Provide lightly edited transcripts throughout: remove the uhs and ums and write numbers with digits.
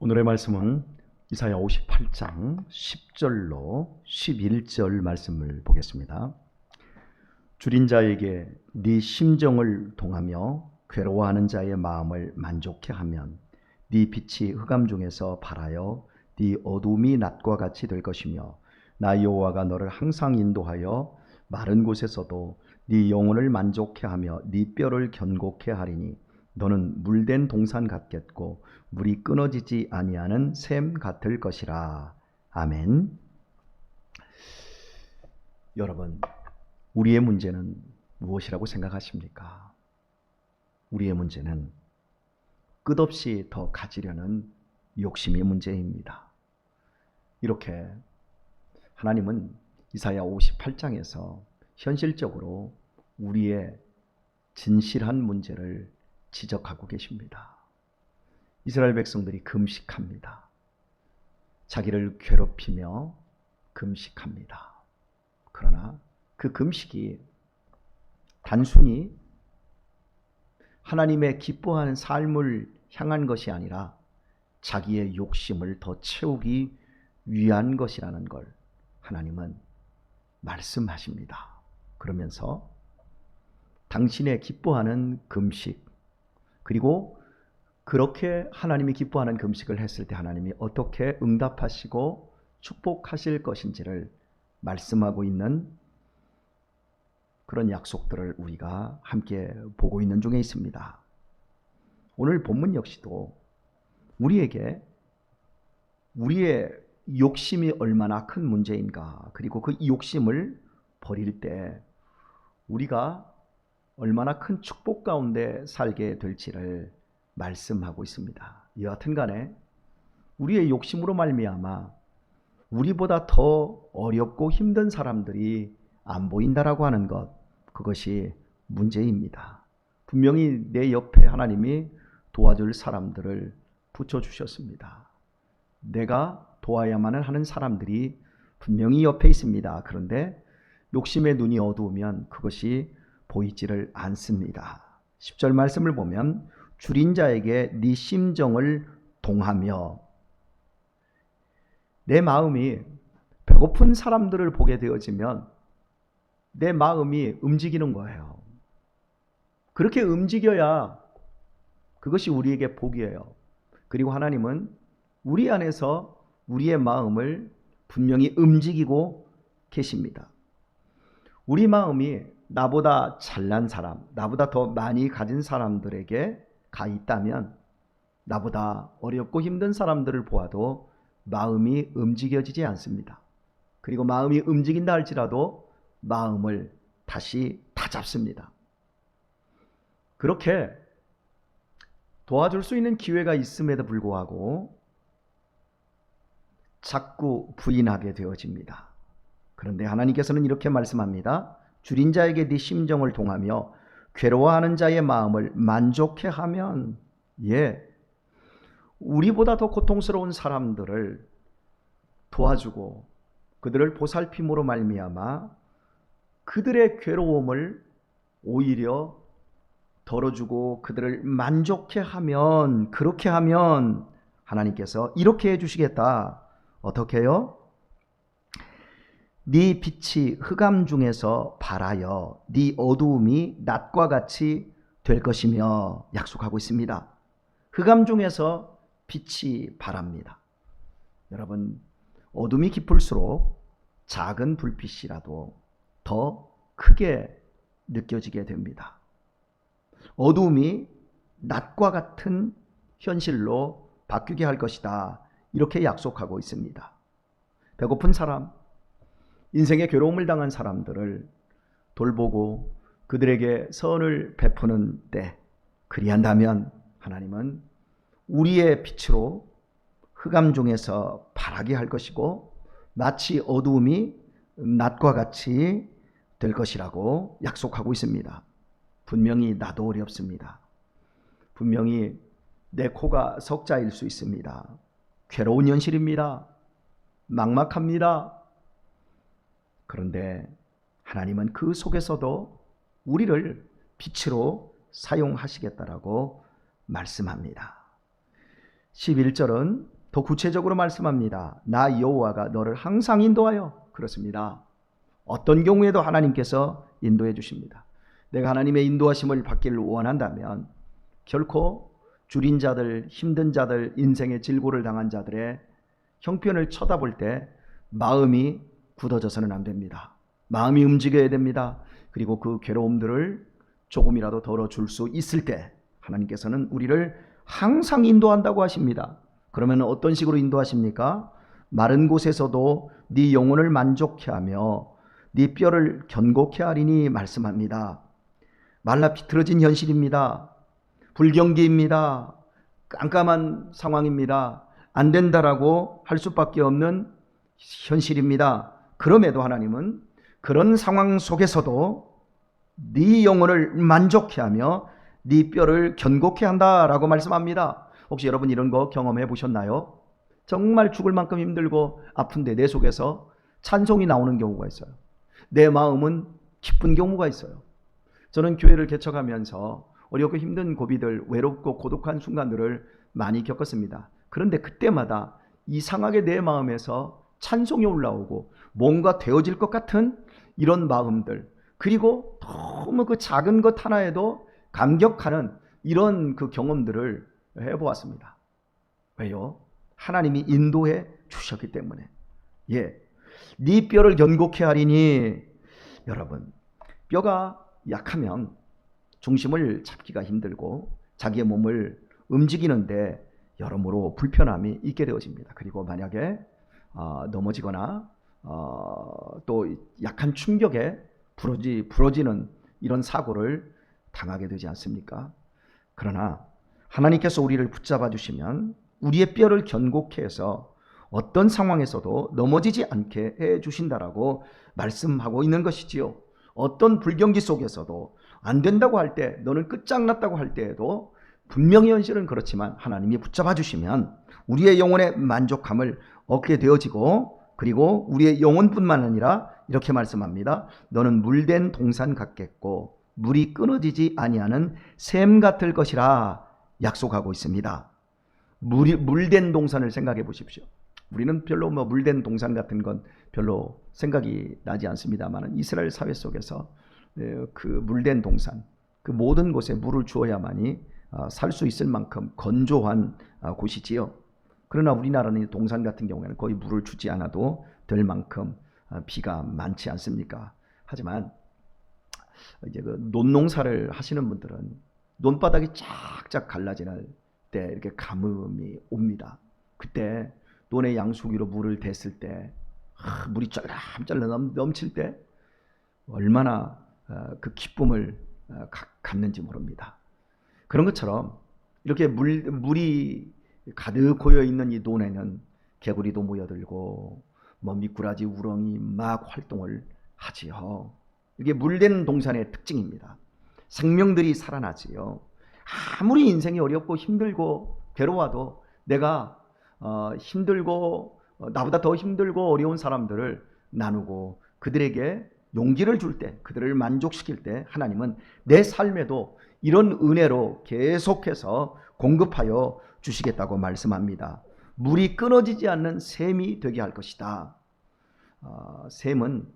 오늘의 말씀은 이사야 58장 10절로 11절 말씀을 보겠습니다. 줄인 자에게 네 심정을 동하며 괴로워하는 자의 마음을 만족해 하면 네 빛이 흑암 중에서 발하여 네 어둠이 낮과 같이 될 것이며 나 여호와가 너를 항상 인도하여 마른 곳에서도 네 영혼을 만족해 하며 네 뼈를 견고케 하리니 너는 물된 동산 같겠고 물이 끊어지지 아니하는 샘 같을 것이라. 아멘. 여러분, 우리의 문제는 무엇이라고 생각하십니까? 우리의 문제는 끝없이 더 가지려는 욕심이 문제입니다. 이렇게 하나님은 이사야 58장에서 현실적으로 우리의 진실한 문제를 지적하고 계십니다. 이스라엘 백성들이 금식합니다. 자기를 괴롭히며 금식합니다. 그러나 그 금식이 단순히 하나님의 기뻐하는 삶을 향한 것이 아니라 자기의 욕심을 더 채우기 위한 것이라는 걸 하나님은 말씀하십니다. 그러면서 당신의 기뻐하는 금식, 그리고 그렇게 하나님이 기뻐하는 금식을 했을 때 하나님이 어떻게 응답하시고 축복하실 것인지를 말씀하고 있는 그런 약속들을 우리가 함께 보고 있는 중에 있습니다. 오늘 본문 역시도 우리에게 우리의 욕심이 얼마나 큰 문제인가, 그리고 그 욕심을 버릴 때 우리가 얼마나 큰 축복 가운데 살게 될지를 말씀하고 있습니다. 여하튼 간에 우리의 욕심으로 말미암아 우리보다 더 어렵고 힘든 사람들이 안 보인다라고 하는 것, 그것이 문제입니다. 분명히 내 옆에 하나님이 도와줄 사람들을 붙여주셨습니다. 내가 도와야만 하는 사람들이 분명히 옆에 있습니다. 그런데 욕심의 눈이 어두우면 그것이 보이지를 않습니다. 10절 말씀을 보면 줄인 자에게 네 심정을 동하며, 내 마음이 배고픈 사람들을 보게 되어지면 내 마음이 움직이는 거예요. 그렇게 움직여야 그것이 우리에게 복이에요. 그리고 하나님은 우리 안에서 우리의 마음을 분명히 움직이고 계십니다. 우리 마음이 나보다 잘난 사람, 나보다 더 많이 가진 사람들에게 가 있다면 나보다 어렵고 힘든 사람들을 보아도 마음이 움직여지지 않습니다. 그리고 마음이 움직인다 할지라도 마음을 다시 다잡습니다. 그렇게 도와줄 수 있는 기회가 있음에도 불구하고 자꾸 부인하게 되어집니다. 그런데 하나님께서는 이렇게 말씀합니다. 줄인 자에게 네 심정을 동하며 괴로워하는 자의 마음을 만족해 하면, 우리보다 더 고통스러운 사람들을 도와주고 그들을 보살핌으로 말미암아 그들의 괴로움을 오히려 덜어주고 그들을 만족해 하면, 그렇게 하면 하나님께서 이렇게 해주시겠다. 어떻게 해요? 네 빛이 흑암 중에서 발하여 네 어두움이 낮과 같이 될 것이며 약속하고 있습니다. 흑암 중에서 빛이 발합니다. 여러분, 어둠이 깊을수록 작은 불빛이라도 더 크게 느껴지게 됩니다. 어두움이 낮과 같은 현실로 바뀌게 할 것이다. 이렇게 약속하고 있습니다. 배고픈 사람, 인생의 괴로움을 당한 사람들을 돌보고 그들에게 선을 베푸는 때, 그리한다면 하나님은 우리의 빛으로 흑암 중에서 발하게 할 것이고 마치 어두움이 낮과 같이 될 것이라고 약속하고 있습니다. 분명히 나도 어렵습니다. 분명히 내 코가 석자일 수 있습니다. 괴로운 현실입니다. 막막합니다. 그런데 하나님은 그 속에서도 우리를 빛으로 사용하시겠다라고 말씀합니다. 11절은 더 구체적으로 말씀합니다. 나 여호와가 너를 항상 인도하여. 그렇습니다. 어떤 경우에도 하나님께서 인도해 주십니다. 내가 하나님의 인도하심을 받기를 원한다면 결코 줄인 자들, 힘든 자들, 인생의 질고를 당한 자들의 형편을 쳐다볼 때 마음이 굳어져서는 안 됩니다. 마음이 움직여야 됩니다. 그리고 그 괴로움들을 조금이라도 덜어줄 수 있을 때 하나님께서는 우리를 항상 인도한다고 하십니다. 그러면 어떤 식으로 인도하십니까? 마른 곳에서도 네 영혼을 만족케 하며 네 뼈를 견고케 하리니 말씀합니다. 말라 비틀어진 현실입니다. 불경기입니다. 깜깜한 상황입니다. 안 된다라고 할 수밖에 없는 현실입니다. 그럼에도 하나님은 그런 상황 속에서도 네 영혼을 만족케 하며 네 뼈를 견고케 한다라고 말씀합니다. 혹시 여러분 이런 거 경험해 보셨나요? 정말 죽을 만큼 힘들고 아픈데 내 속에서 찬송이 나오는 경우가 있어요. 내 마음은 기쁜 경우가 있어요. 저는 교회를 개척하면서 어렵고 힘든 고비들, 외롭고 고독한 순간들을 많이 겪었습니다. 그런데 그때마다 이상하게 내 마음에서 찬송이 올라오고 뭔가 되어질 것 같은 이런 마음들, 그리고 너무 그 작은 것 하나에도 감격하는 이런 그 경험들을 해보았습니다. 왜요? 하나님이 인도해 주셨기 때문에. 네 뼈를 견고케 하리니. 여러분, 뼈가 약하면 중심을 잡기가 힘들고 자기의 몸을 움직이는데 여러모로 불편함이 있게 되어집니다. 그리고 만약에 넘어지거나 또 약한 충격에 부러지는 이런 사고를 당하게 되지 않습니까? 그러나 하나님께서 우리를 붙잡아 주시면 우리의 뼈를 견고케 해서 어떤 상황에서도 넘어지지 않게 해 주신다라고 말씀하고 있는 것이지요. 어떤 불경기 속에서도 안 된다고 할 때, 너는 끝장났다고 할 때에도 분명히 현실은 그렇지만 하나님이 붙잡아 주시면 우리의 영혼의 만족함을 얻게 되어지고, 그리고 우리의 영혼뿐만 아니라 이렇게 말씀합니다. 너는 물된 동산 같겠고 물이 끊어지지 아니하는 샘 같을 것이라 약속하고 있습니다. 물된 동산을 생각해 보십시오. 우리는 별로 물된 동산 같은 건 별로 생각이 나지 않습니다만 이스라엘 사회 속에서 그 물된 동산, 그 모든 곳에 물을 주어야만이 살 수 있을 만큼 건조한 곳이지요. 그러나 우리나라는 동산 같은 경우에는 거의 물을 주지 않아도 될 만큼 비가 많지 않습니까? 하지만 이제 그 논농사를 하시는 분들은 논바닥이 쫙쫙 갈라지는 때 이렇게 가뭄이 옵니다. 그때 논의 양수기로 물을 댔을 때 물이 쩔랑쩔랑 넘칠 때 얼마나 그 기쁨을 갖는지 모릅니다. 그런 것처럼 이렇게 물이 가득 고여 있는 이 논에는 개구리도 모여들고 미꾸라지, 우렁이 막 활동을 하지요. 이게 물된 동산의 특징입니다. 생명들이 살아나지요. 아무리 인생이 어렵고 힘들고 괴로워도 내가 힘들고 나보다 더 힘들고 어려운 사람들을 나누고 그들에게 용기를 줄 때, 그들을 만족시킬 때 하나님은 내 삶에도 이런 은혜로 계속해서 공급하여 주시겠다고 말씀합니다. 물이 끊어지지 않는 샘이 되게 할 것이다. 샘은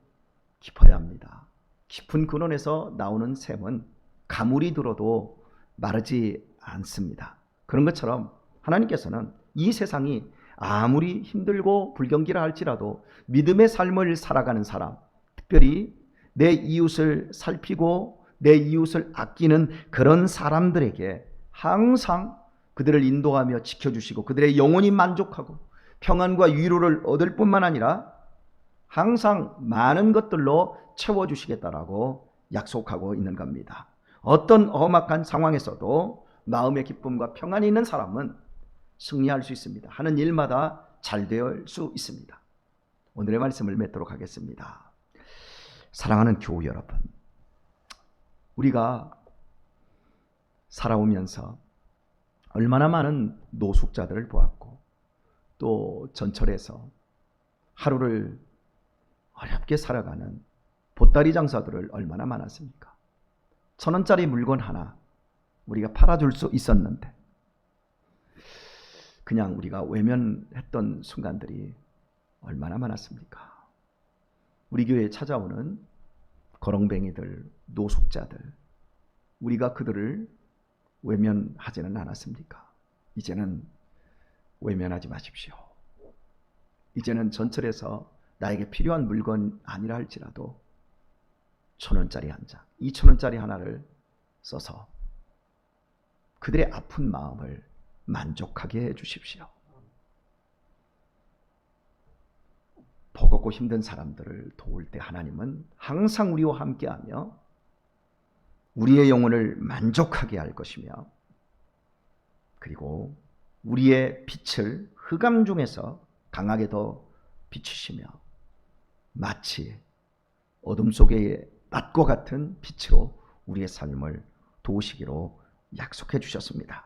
깊어야 합니다. 깊은 근원에서 나오는 샘은 가물이 들어도 마르지 않습니다. 그런 것처럼 하나님께서는 이 세상이 아무리 힘들고 불경기라 할지라도 믿음의 삶을 살아가는 사람, 특별히 내 이웃을 살피고 내 이웃을 아끼는 그런 사람들에게 항상 그들을 인도하며 지켜주시고 그들의 영혼이 만족하고 평안과 위로를 얻을 뿐만 아니라 항상 많은 것들로 채워주시겠다라고 약속하고 있는 겁니다. 어떤 험악한 상황에서도 마음의 기쁨과 평안이 있는 사람은 승리할 수 있습니다. 하는 일마다 잘 될 수 있습니다. 오늘의 말씀을 맺도록 하겠습니다. 사랑하는 교우 여러분, 우리가 살아오면서 얼마나 많은 노숙자들을 보았고 또 전철에서 하루를 어렵게 살아가는 보따리 장사들을 얼마나 많았습니까? 1,000원짜리 물건 하나 우리가 팔아줄 수 있었는데 그냥 우리가 외면했던 순간들이 얼마나 많았습니까? 우리 교회에 찾아오는 거렁뱅이들, 노숙자들, 우리가 그들을 외면하지는 않았습니까? 이제는 외면하지 마십시오. 이제는 전철에서 나에게 필요한 물건 아니라 할지라도 1,000원짜리 한 장, 2,000원짜리 하나를 써서 그들의 아픈 마음을 만족하게 해 주십시오. 버겁고 힘든 사람들을 도울 때 하나님은 항상 우리와 함께하며 우리의 영혼을 만족하게 할 것이며, 그리고 우리의 빛을 흑암 중에서 강하게 더 비추시며 마치 어둠 속의 낮과 같은 빛으로 우리의 삶을 도우시기로 약속해 주셨습니다.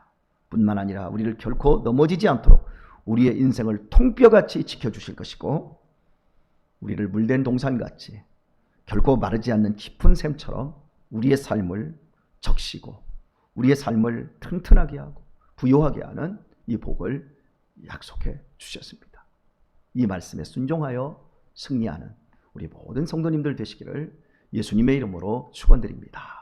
뿐만 아니라 우리를 결코 넘어지지 않도록 우리의 인생을 통뼈같이 지켜주실 것이고, 우리를 물된 동산같이 결코 마르지 않는 깊은 샘처럼 우리의 삶을 적시고 우리의 삶을 튼튼하게 하고 부요하게 하는 이 복을 약속해 주셨습니다. 이 말씀에 순종하여 승리하는 우리 모든 성도님들 되시기를 예수님의 이름으로 축원드립니다.